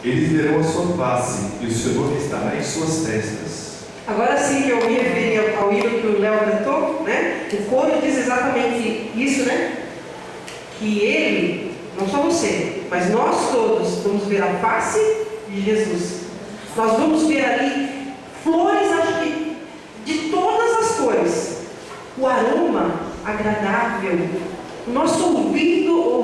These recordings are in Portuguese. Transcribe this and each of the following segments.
Eles verão a sua face, e o Senhor estará em suas testas. Agora sim que eu me referi ao hino que o Léo cantou, né? O coro diz exatamente isso, né? Que ele, não só você, mas nós todos vamos ver a face de Jesus. Nós vamos ver ali flores, acho que de todas as cores. O aroma agradável. O nosso ouvindo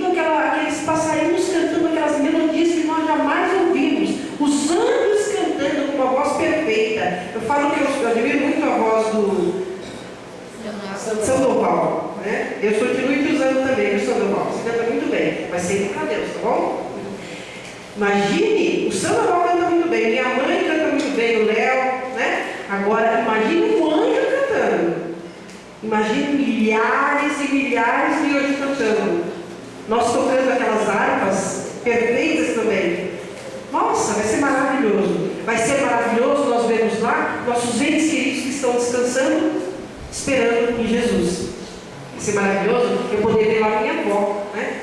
aqueles passarinhos cantando aquelas melodias que nós jamais ouvimos. Os anjos cantando com uma voz perfeita. Eu falo que eu admiro muito a voz do Sandoval, né? Eu continuo usando também o Sandoval. Você canta muito bem, mas sempre para Deus, tá bom? Imagine, o Sandoval canta muito bem, minha mãe canta muito bem, o Léo, né? Agora, imagine um anjo cantando. Imagine milhares e milhares de anjos cantando. Nós tocando aquelas harpas perfeitas também. Nossa, vai ser maravilhoso. Vai ser maravilhoso nós vermos lá nossos entes queridos que estão descansando, esperando em Jesus. Vai ser maravilhoso eu poder ver lá minha avó, né?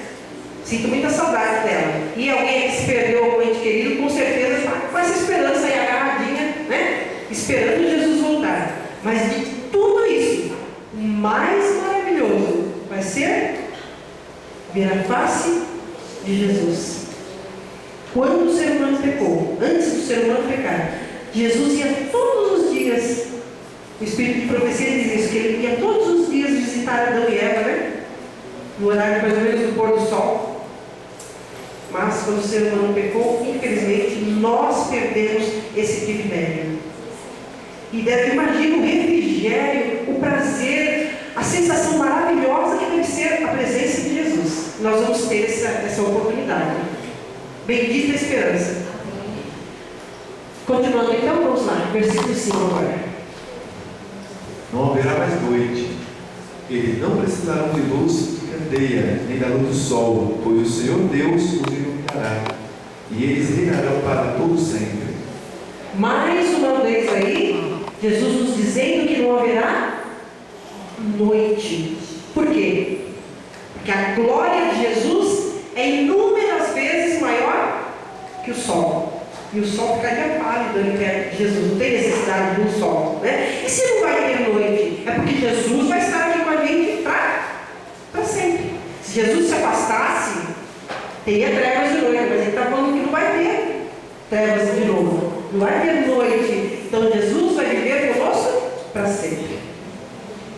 Sinto muita saudade dela. E alguém que se perdeu, algum ente querido, com certeza está com essa esperança aí agarradinha, né? Esperando Jesus voltar. Mas de tudo isso, o mais maravilhoso vai ser ver a face de Jesus. Quando o ser humano pecou, antes do ser humano pecar, Jesus ia todos os dias, o Espírito de profecia diz isso, que ele ia todos os dias visitar Adão e Eva, né? No horário mais ou menos do pôr do sol. Mas quando o ser humano pecou, infelizmente, nós perdemos esse privilégio. E deve imaginar o refrigério, o prazer, a sensação maravilhosa que deve ser a presença de Jesus. Nós vamos ter essa oportunidade. Bendita a esperança. Continuando então, vamos lá, versículo 5 agora. Não haverá mais noite. Eles não precisarão de luz de candeia, nem da luz do sol, pois o Senhor Deus os iluminará, e eles reinarão para todo sempre. Mais uma vez aí, Jesus nos dizendo que não haverá noite. Por quê? Porque a glória de Jesus é inúmeras vezes maior que o sol. E o sol ficaria pálido ali perto de Jesus. Não tem necessidade de um sol, né? E se não vai ter noite? É porque Jesus vai estar aqui com a gente para sempre. Se Jesus se afastasse, teria trevas de noite. Mas ele está falando que não vai ter trevas de novo. Não vai ter noite. Então Jesus vai viver conosco para sempre.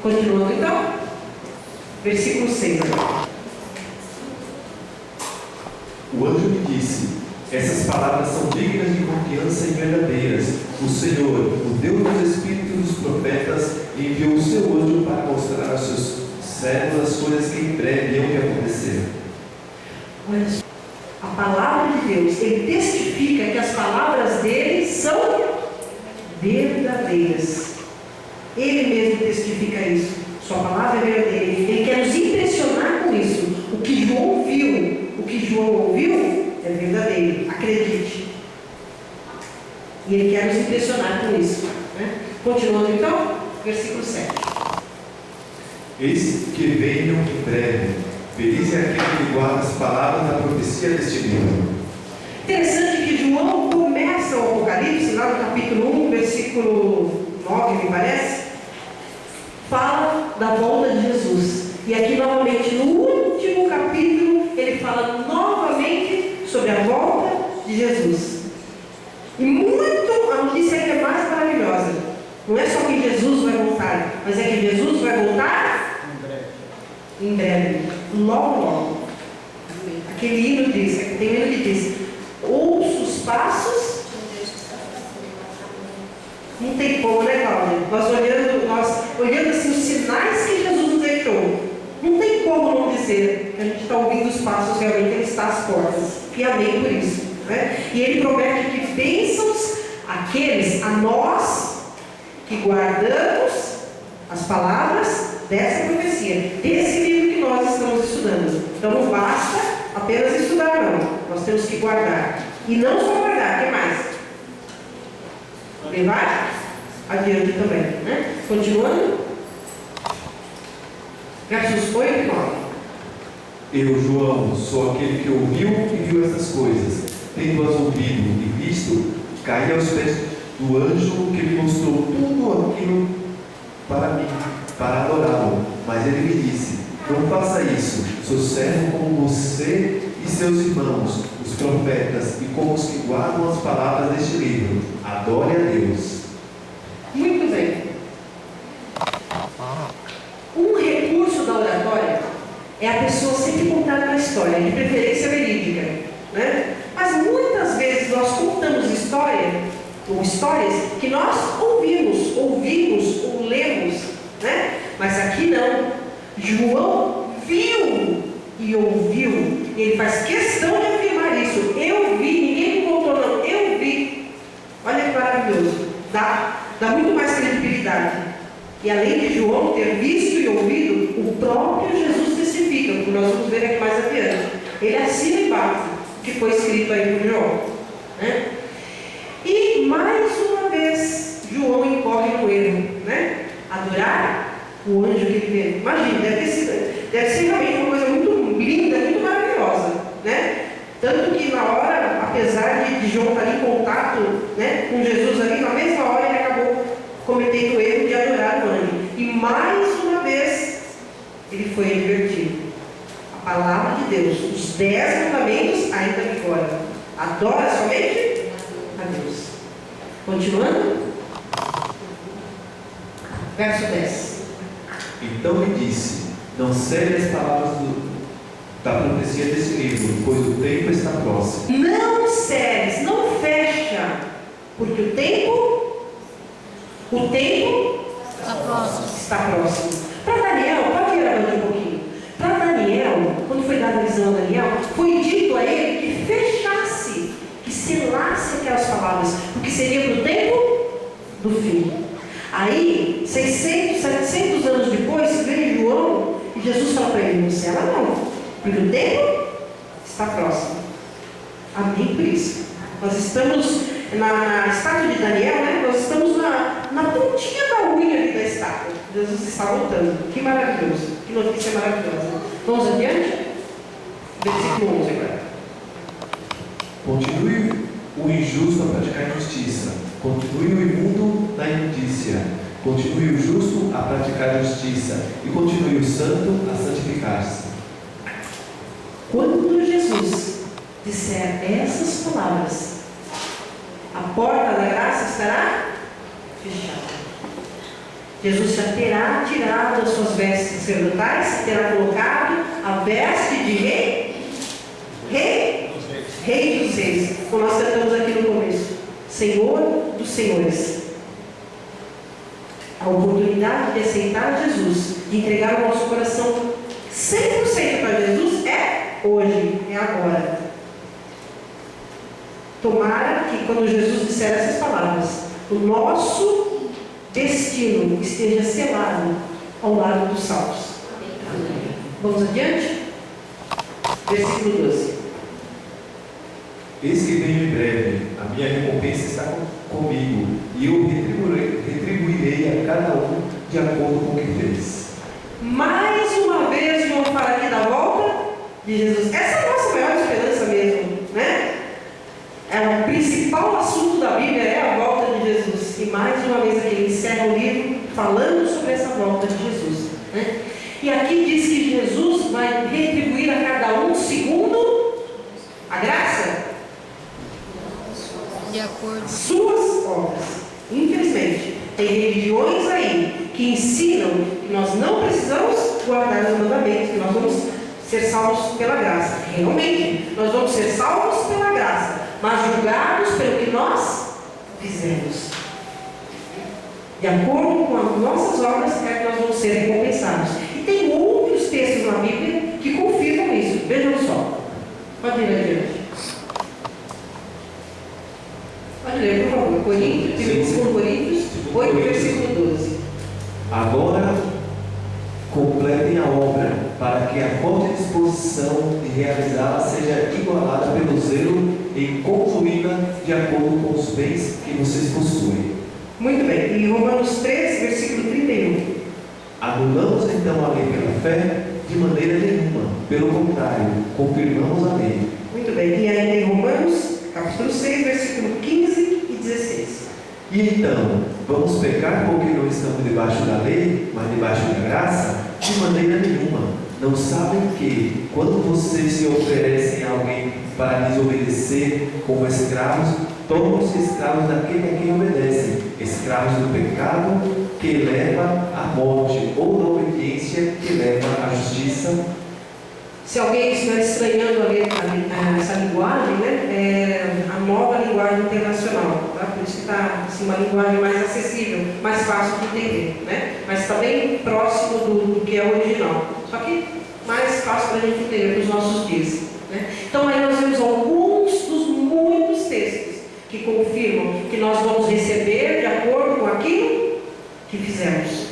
Continuando então. Versículo 6. O anjo me disse: essas palavras são dignas de confiança e verdadeiras. O Senhor, o Deus dos Espíritos dos profetas, enviou o seu anjo para mostrar aos seus servos as coisas que em breve hão de acontecer. Olha só, a palavra de Deus, ele testifica que as palavras dele são verdadeiras. Ele mesmo testifica isso. Sua palavra é verdadeira. Ele quer nos impressionar com isso. O que João ouviu é verdadeiro. Acredite. E ele quer nos impressionar com isso, né? Continuando então, versículo 7. Eis que venham em breve. Feliz é aquele que guarda as palavras da profecia deste livro. Interessante que João começa o Apocalipse, lá no capítulo 1, versículo 9, me parece, fala da volta de Jesus. E aqui novamente, no último capítulo, ele fala novamente sobre a volta de Jesus. E a notícia ainda é mais maravilhosa. Não é só que Jesus vai voltar, mas é que Jesus vai voltar em breve. Logo, logo. Aquele hino diz, tem um hino que diz: ouço os passos. Não tem como, né, Cláudia? Nós olhando assim os sinais que Jesus nos deixou, não tem como não dizer que a gente está ouvindo os passos, realmente ele está às portas. E amém por isso, né? E ele promete que bênçãos aqueles, a nós que guardamos as palavras dessa profecia, desse livro que nós estamos estudando. Então não basta apenas estudar, não. Nós temos que guardar. E não só guardar, o que mais? Levar adiante também, né? Continuando. Versos 8 e 9. Eu, João, sou aquele que ouviu e viu essas coisas. tendo-as ouvido e visto, caí aos pés do anjo que me mostrou tudo aquilo para mim, para adorá-lo. Mas ele me disse: não faça isso, sou servo como você e seus irmãos, os profetas, e como os que guardam as palavras deste livro. Adore a Deus. Muito bem. Um recurso da oratória é a pessoa sempre contar uma história, de preferência verídica, né? Mas muitas vezes nós contamos histórias que nós ouvimos ou lemos, né? Mas aqui não. João viu e ouviu, e ele faz questão de afirmar isso. Eu vi, ninguém me contou não, eu vi. Olha que maravilhoso, dá muito mais credibilidade. E além de João ter visto e ouvido, o próprio Jesus testifica, como nós vamos ver aqui mais adiante. Ele assina embaixo o que foi escrito aí por João, né? E mais uma vez João incorre no erro, né? Adorar o anjo que ele vê. Imagina, deve ser realmente uma coisa muito linda, muito maravilhosa, né? Tanto que na hora, apesar de João estar em contato, né, com Jesus ali, na mesma hora ele acabou cometendo o erro de adorar o anjo. E mais uma vez ele foi advertido. A palavra de Deus, os 10 mandamentos ainda vigoram. Adora somente a Deus. Continuando. Verso 10. Então me disse: não cede as palavras da profecia desse livro, pois o tempo está próximo. Não cedes, não fecha, porque o tempo está próximo. Para Daniel, pode ir avançando um pouquinho. Para Daniel, quando foi dada a visão a Daniel, foi dito a ele que fechasse, que selasse aquelas palavras, porque seria para o tempo do fim. Aí, 600, 700 anos depois, veio João e Jesus falou para ele: não sela não, porque o tempo está próximo. Amém por isso. Nós estamos na estátua de Daniel, né? Nós estamos na pontinha da unha ali da estátua. Jesus está voltando. Que maravilhoso, que notícia maravilhosa. Vamos adiante? Versículo 11 agora. Continue o injusto a praticar injustiça, continue o imundo na imundícia, continue o justo a praticar justiça, e continue o santo a santificar-se. Quando Jesus disser essas palavras, a porta da graça estará fechada. Jesus já terá tirado as suas vestes sacerdotais, terá colocado a veste de rei dos reis, como nós tratamos aqui no começo, Senhor dos senhores. A oportunidade de aceitar Jesus, de entregar o nosso coração 100% para Jesus é hoje, é agora. Tomara que quando Jesus disser essas palavras, o nosso destino esteja selado ao lado dos salvos. Vamos adiante? Versículo 12. Eis que venho em breve, a minha recompensa está comigo, e eu retribuirei a cada um de acordo com o que fez. Mais uma vez, vamos falar aqui da volta de Jesus. Essa é a nossa maior esperança mesmo, né? O principal assunto da Bíblia é a volta de Jesus. E mais uma vez aqui ele encerra o livro falando sobre essa volta de Jesus, né? E aqui diz que Jesus vai retribuir a cada um segundo a graça, de acordo as suas obras. Infelizmente, tem religiões aí que ensinam que nós não precisamos guardar os mandamentos, que nós vamos ser salvos pela graça. Realmente, nós vamos ser salvos pela graça, mas julgados pelo que nós fizemos. De acordo com as nossas obras, é que nós vamos ser recompensados. E tem outros textos na Bíblia que confirmam isso. Vejam só. Pode ir adiante. Pode ler, por favor. Coríntios, 2 Coríntios 8, versículo 12. Agora, completem a obra, para que a forte disposição de realizá-la seja igualada pelo zelo em concluí-la de acordo com os bens que vocês possuem. Muito bem. Em Romanos 3, versículo 31. Anulamos então a lei pela fé? De maneira nenhuma. Pelo contrário, confirmamos a lei. Muito bem. E ainda em Romanos, capítulo 6, versículo 15 e 16. E então, vamos pecar porque não estamos debaixo da lei, mas debaixo da graça? De maneira nenhuma. Não sabem que, quando vocês se oferecem a alguém para desobedecer como escravos, tornam-se escravos daquele a quem obedecem, escravos do pecado que leva à morte, ou da obediência que leva à justiça. Se alguém estiver estranhando essa linguagem, né, é a nova linguagem internacional, tá? Por isso que está assim, uma linguagem mais acessível, mais fácil de entender, né? Mas está bem próximo do que é o original, só que mais fácil para a gente entender para os nossos dias, né? Então aí nós vemos alguns dos muitos textos que confirmam que nós vamos receber de acordo com aquilo que fizemos.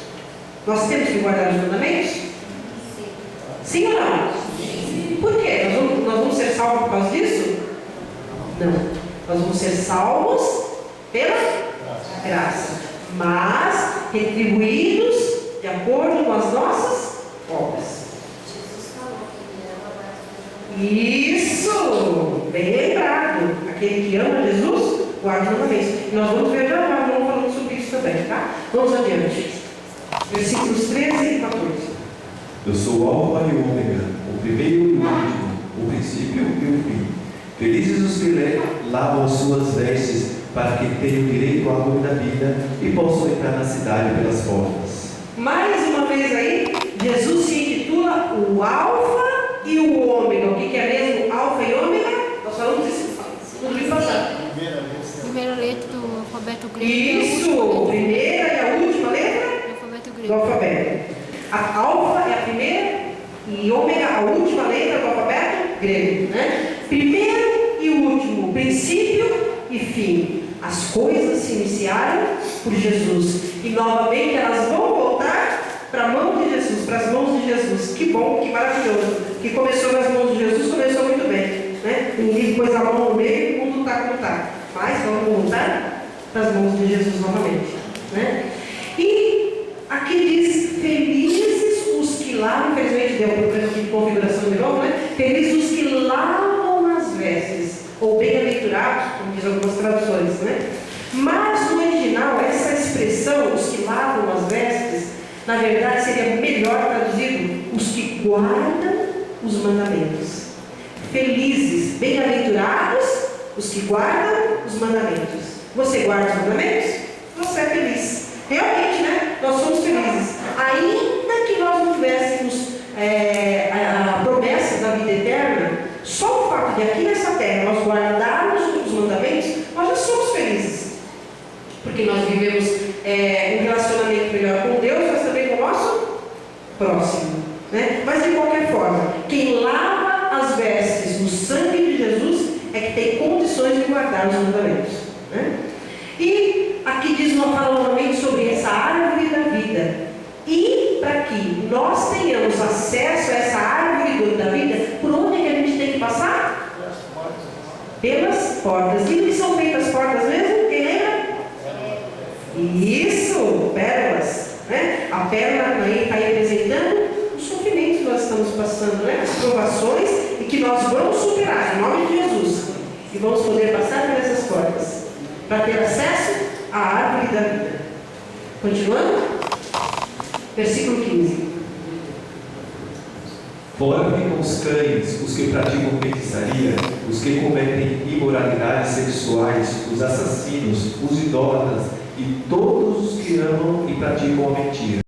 Nós temos que guardar os mandamentos? Sim ou não? Por quê? Nós vamos ser salvos por causa disso? Não. Nós vamos ser salvos pela graça, mas retribuídos de acordo com as nossas obras. Isso! Bem lembrado. Aquele que ama Jesus, guarda os mandamentos. E nós vamos ver já vamos falando sobre isso também, tá? Vamos adiante. Versículos 13 e 14. Eu sou o Alfa e o Ômega, o primeiro e o último, o princípio e o fim. Felizes os que lavam suas vestes, para que tenham direito à árvore da vida e possam entrar na cidade pelas portas. Mais uma vez aí, Jesus se intitula o Alfa e o Ômega. O que é mesmo Alfa e Ômega? Nós falamos isso no livro passado. Primeira letra do alfabeto grego. Isso! Primeira e a última letra Do alfabeto do grego. alfabeto. A alfa é a primeira e ômega a última letra do alfabeto grego, né? Primeiro e último, princípio e fim. As coisas se iniciaram por Jesus e novamente elas vão voltar para a mão de Jesus, para as mãos de Jesus. Que bom, que maravilhoso. Que começou nas mãos de Jesus, começou muito bem, né? Ninguém pôs a mão no meio e o mundo está como está. Mas vamos voltar para as mãos de Jesus novamente, né? E aqui diz: felizes os que lavam, infelizmente deu um problema aqui de configuração de novo, né? Felizes os que lavam as vestes, ou bem-aventurados, como diz algumas traduções, né? Mas no original, essa expressão, os que lavam as vestes, na verdade seria melhor traduzido: os que guardam os mandamentos. Felizes, bem-aventurados os que guardam os mandamentos. Você guarda os mandamentos? Você é feliz. Realmente, né? Nós somos felizes. Ainda que nós não tivéssemos a promessa da vida eterna, só o fato de aqui nessa terra nós guardarmos os mandamentos, nós já somos felizes. Porque nós vivemos um relacionamento melhor com Deus, mas também com o nosso próximo, né? Mas de qualquer forma, quem lava as vestes no sangue de Jesus é que tem condições de guardar os mandamentos, né? E aqui diz, nós falamos novamente sobre essa árvore da vida. E para que nós tenhamos acesso a essa árvore da vida, por onde é que a gente tem que passar? Pelas portas. E o que são feitas as portas mesmo? Quem lembra? Isso, pérolas, né? A pérola aí está representando os sofrimentos que nós estamos passando, né? As provações, e que nós vamos superar em nome de Jesus. E vamos poder passar por essas portas para ter acesso à árvore da vida. Continuando? Versículo 15. Fora ficam os cães, os que praticam feitiçaria, os que cometem imoralidades sexuais, os assassinos, os idólatras e todos os que amam e praticam a mentira.